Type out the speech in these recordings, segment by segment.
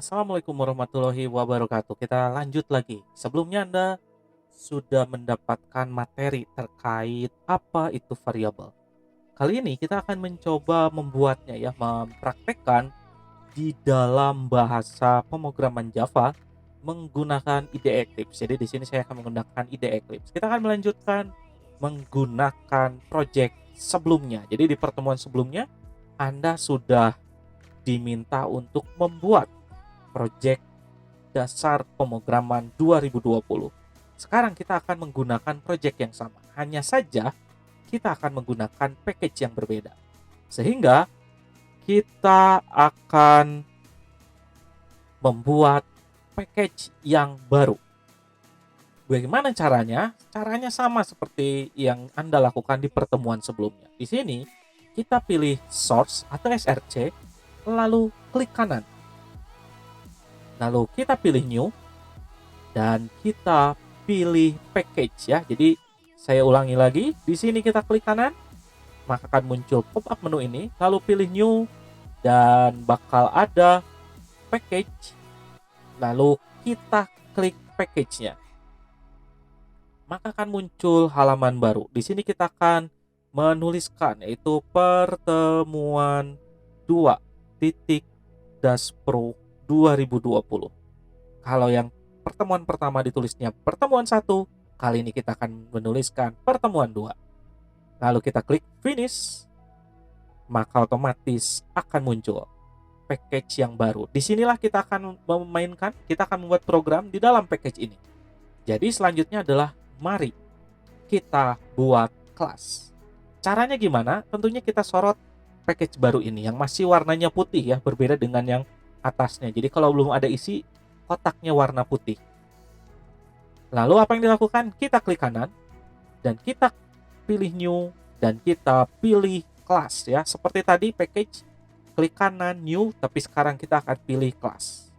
Assalamualaikum warahmatullahi wabarakatuh. Kita lanjut lagi. Sebelumnya Anda sudah mendapatkan materi terkait apa itu variabel. Kali ini kita akan mencoba membuatnya ya, mempraktekkan di dalam bahasa pemrograman Java menggunakan IDE Eclipse. Jadi di sini saya akan menggunakan IDE Eclipse. Kita akan melanjutkan menggunakan project sebelumnya. Jadi di pertemuan sebelumnya Anda sudah diminta untuk membuat project dasar pemrograman 2020. Sekarang kita akan menggunakan project yang sama. Hanya saja kita akan menggunakan package yang berbeda. Sehingga kita akan membuat package yang baru. Bagaimana caranya? Caranya sama seperti yang Anda lakukan di pertemuan sebelumnya. Di sini kita pilih source atau SRC, lalu klik kanan. Lalu kita pilih new dan kita pilih package ya. Jadi saya ulangi lagi, di sini kita klik kanan, maka akan muncul pop-up menu ini, lalu pilih new dan bakal ada package. Lalu kita klik package-nya. Maka akan muncul halaman baru. Di sini kita akan menuliskan yaitu pertemuan 2.-Pro 2020. Kalau yang pertemuan pertama ditulisnya pertemuan 1, kali ini kita akan menuliskan pertemuan 2. Lalu kita klik finish, maka otomatis akan muncul package yang baru. Disinilah kita akan memainkan, kita akan membuat program di dalam package ini. Jadi selanjutnya adalah mari kita buat kelas. Caranya gimana? Tentunya kita sorot package baru ini yang masih warnanya putih ya, berbeda dengan yang atasnya. Jadi kalau belum ada isi, kotaknya warna putih. Lalu apa yang dilakukan? Kita klik kanan dan kita pilih new dan kita pilih kelas ya. Seperti tadi package, klik kanan new, tapi sekarang kita akan pilih kelas.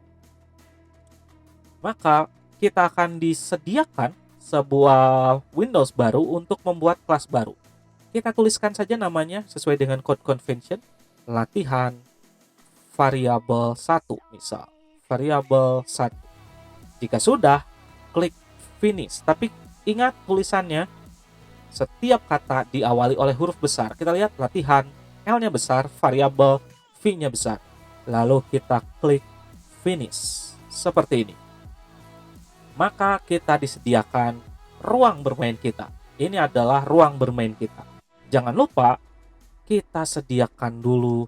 Maka kita akan disediakan sebuah Windows baru untuk membuat kelas baru. Kita tuliskan saja namanya sesuai dengan code convention, latihan variabel 1 misal. Variabel 1. Jika sudah, klik finish. Tapi ingat tulisannya, setiap kata diawali oleh huruf besar. Kita lihat latihan, L-nya besar, variabel V-nya besar. Lalu kita klik finish. Seperti ini. Maka kita disediakan ruang bermain kita. Ini adalah ruang bermain kita. Jangan lupa kita sediakan dulu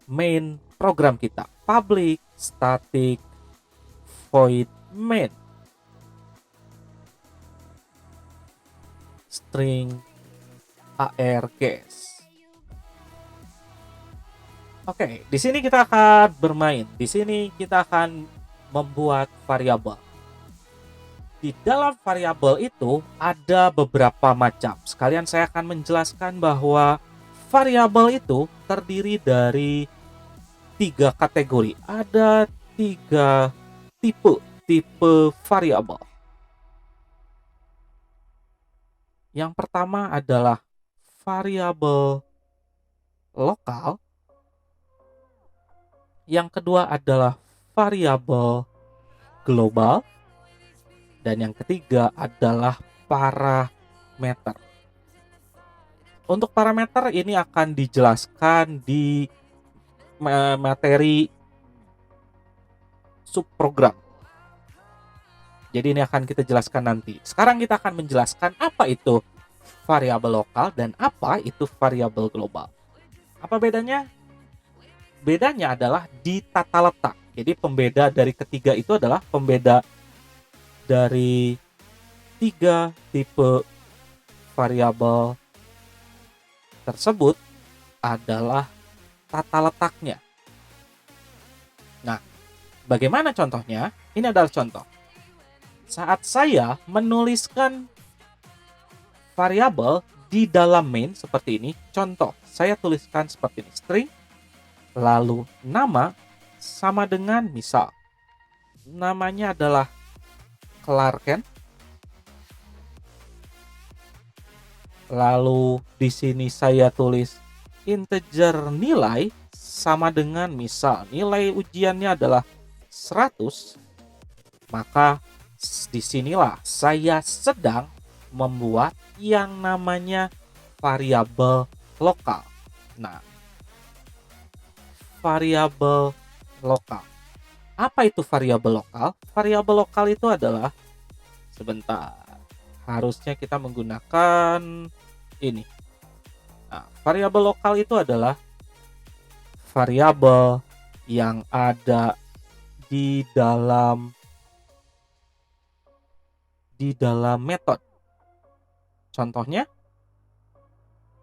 main program kita. Public static void main. String args. Oke, di sini kita akan bermain. Di sini kita akan membuat variabel. Di dalam variabel itu ada beberapa macam. Sekalian saya akan menjelaskan bahwa variabel itu terdiri dari 3 kategori. Ada 3 tipe variabel. Yang pertama adalah variabel lokal. Yang kedua adalah variabel global, dan yang ketiga adalah parameter. Untuk parameter ini akan dijelaskan di materi subprogram. Jadi ini akan kita jelaskan nanti. Sekarang kita akan menjelaskan apa itu variabel lokal dan apa itu variabel global. Apa bedanya? Bedanya adalah di tata letak. Jadi pembeda dari ketiga itu adalah pembeda dari 3 tipe variabel tersebut adalah tata letaknya. Nah, bagaimana contohnya? Ini adalah contoh. Saat saya menuliskan variabel di dalam main seperti ini, contoh, saya tuliskan seperti ini, string, lalu nama sama dengan misal namanya adalah Clarken. Lalu di sini saya tulis integer nilai sama dengan misal nilai ujiannya adalah 100, maka disinilah saya sedang membuat yang namanya variabel lokal. Nah, variabel lokal. Apa itu variabel lokal? Variabel lokal itu adalah, sebentar, harusnya kita menggunakan ini. Nah, variabel lokal itu adalah variabel yang ada di dalam metode. Contohnya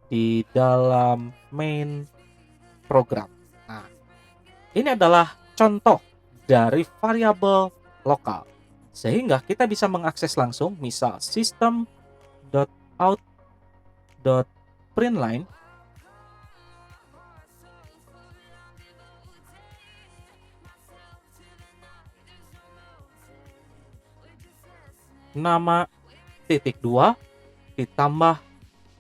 di dalam main program. Nah, ini adalah contoh dari variabel lokal. Sehingga kita bisa mengakses langsung misal system.out.println nama titik 2 ditambah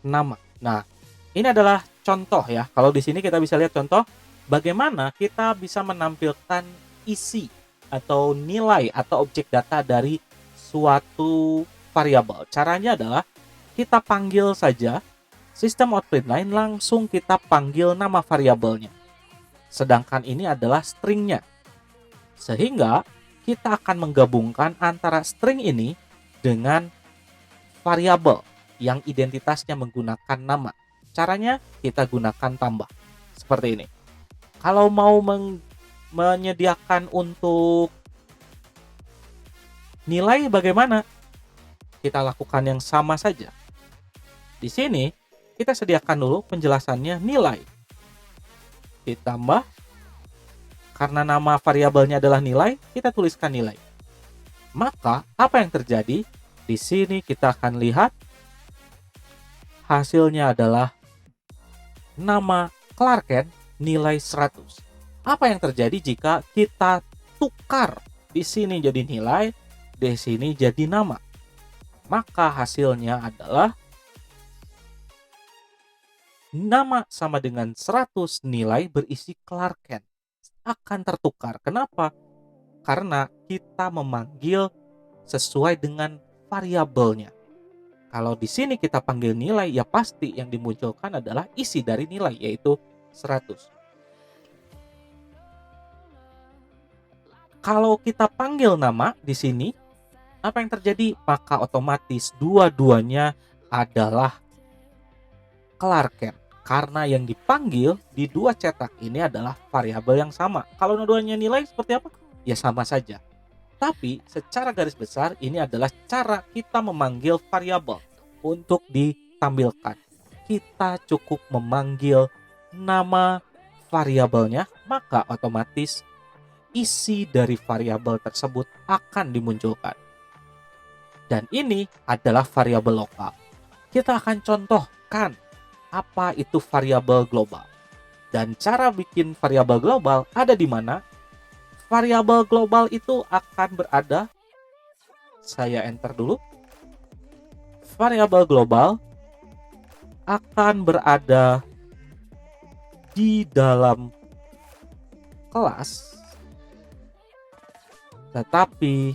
nama. Nah, ini adalah contoh ya. Kalau di sini kita bisa lihat contoh bagaimana kita bisa menampilkan isi atau nilai atau objek data dari suatu variabel. Caranya adalah kita panggil saja system.out.println, langsung kita panggil nama variabelnya. Sedangkan ini adalah stringnya. Sehingga kita akan menggabungkan antara string ini dengan variabel yang identitasnya menggunakan nama. Caranya kita gunakan tambah seperti ini. Kalau mau menyediakan untuk nilai bagaimana? Kita lakukan yang sama saja. Di sini kita sediakan dulu penjelasannya nilai. Ditambah, karena nama variabelnya adalah nilai, kita tuliskan nilai. Maka apa yang terjadi? Di sini kita akan lihat hasilnya adalah nama Clark Kent nilai 100. Apa yang terjadi jika kita tukar di sini jadi nilai, di sini jadi nama? Maka hasilnya adalah nama sama dengan 100 nilai berisi Clark Kent. Akan tertukar. Kenapa? Karena kita memanggil sesuai dengan variabelnya. Kalau di sini kita panggil nilai, ya pasti yang dimunculkan adalah isi dari nilai, yaitu 100. Kalau kita panggil nama di sini, apa yang terjadi? Maka otomatis dua-duanya adalah Clark Kent. Karena yang dipanggil di dua cetak ini adalah variabel yang sama. Kalau dua-duanya nilai seperti apa? Ya sama saja. Tapi secara garis besar ini adalah cara kita memanggil variabel untuk ditampilkan. Kita cukup memanggil nama variabelnya, maka otomatis isi dari variabel tersebut akan dimunculkan. Dan ini adalah variabel lokal. Kita akan contohkan apa itu variabel global. Dan cara bikin variabel global ada di mana? Variabel global itu akan berada, saya enter dulu. Variabel global akan berada di dalam kelas, tetapi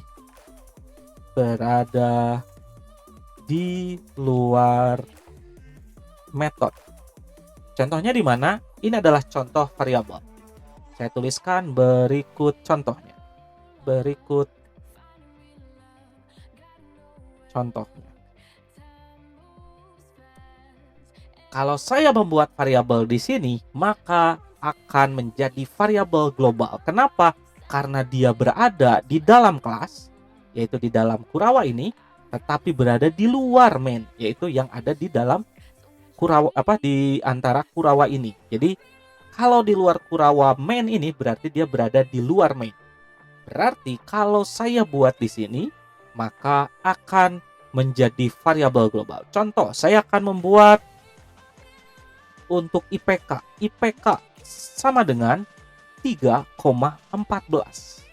berada di luar metode. Contohnya di mana? Ini adalah contoh variabel. Saya tuliskan berikut contohnya. Berikut contohnya. Kalau saya membuat variabel di sini, maka akan menjadi variabel global. Kenapa? Karena dia berada di dalam kelas, yaitu di dalam Kurawa ini, tetapi berada di luar main, yaitu yang ada di dalam Kurawa, di antara Kurawa ini. Jadi kalau di luar Kurawa main ini berarti dia berada di luar main. Berarti kalau saya buat di sini, maka akan menjadi variabel global. Contoh, saya akan membuat untuk IPK. IPK sama dengan 3,14.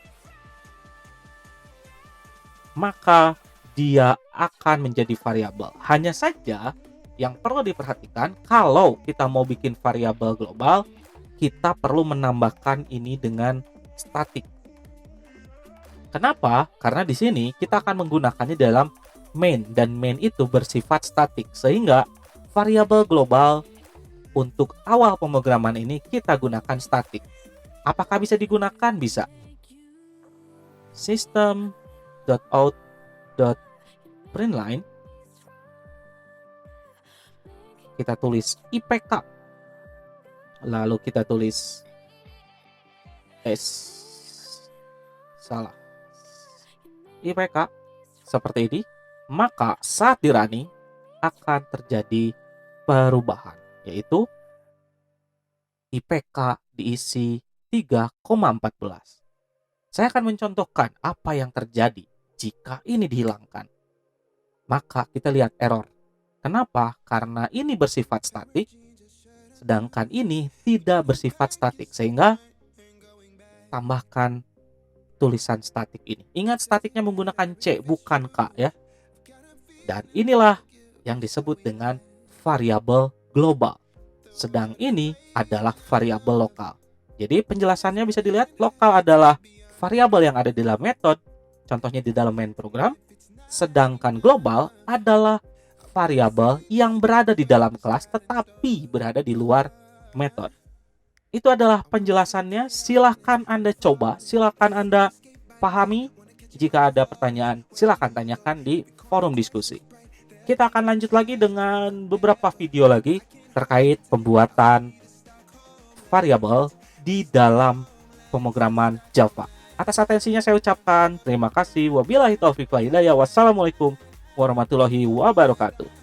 Maka dia akan menjadi variabel. Hanya saja yang perlu diperhatikan, kalau kita mau bikin variabel global, kita perlu menambahkan ini dengan static. Kenapa? Karena di sini kita akan menggunakannya dalam main, dan main itu bersifat statik, sehingga variabel global untuk awal pemrograman ini kita gunakan statik. Apakah bisa digunakan? Bisa. System.out.println, kita tulis IPK, lalu kita tulis IPK seperti ini, maka saat dirunning akan terjadi perubahan, yaitu IPK diisi 3,14. Saya akan mencontohkan apa yang terjadi jika ini dihilangkan. Maka kita lihat error. Kenapa? Karena ini bersifat statik, sedangkan ini tidak bersifat statik, sehingga tambahkan tulisan statik ini. Ingat, statiknya menggunakan C bukan K ya. Dan inilah yang disebut dengan variabel global. Sedang ini adalah variabel lokal. Jadi penjelasannya bisa dilihat, lokal adalah variabel yang ada di dalam metode, contohnya di dalam main program. Sedangkan global adalah variabel yang berada di dalam kelas tetapi berada di luar metode. Itu adalah penjelasannya. Silahkan Anda coba, silahkan Anda pahami. Jika ada pertanyaan, silahkan tanyakan di forum diskusi. Kita akan lanjut lagi dengan beberapa video lagi terkait pembuatan variabel di dalam pemrograman Java. Atas atensinya saya ucapkan terima kasih. Wabillahi taufiq wal hidayah. Wassalamualaikum warahmatullahi wabarakatuh.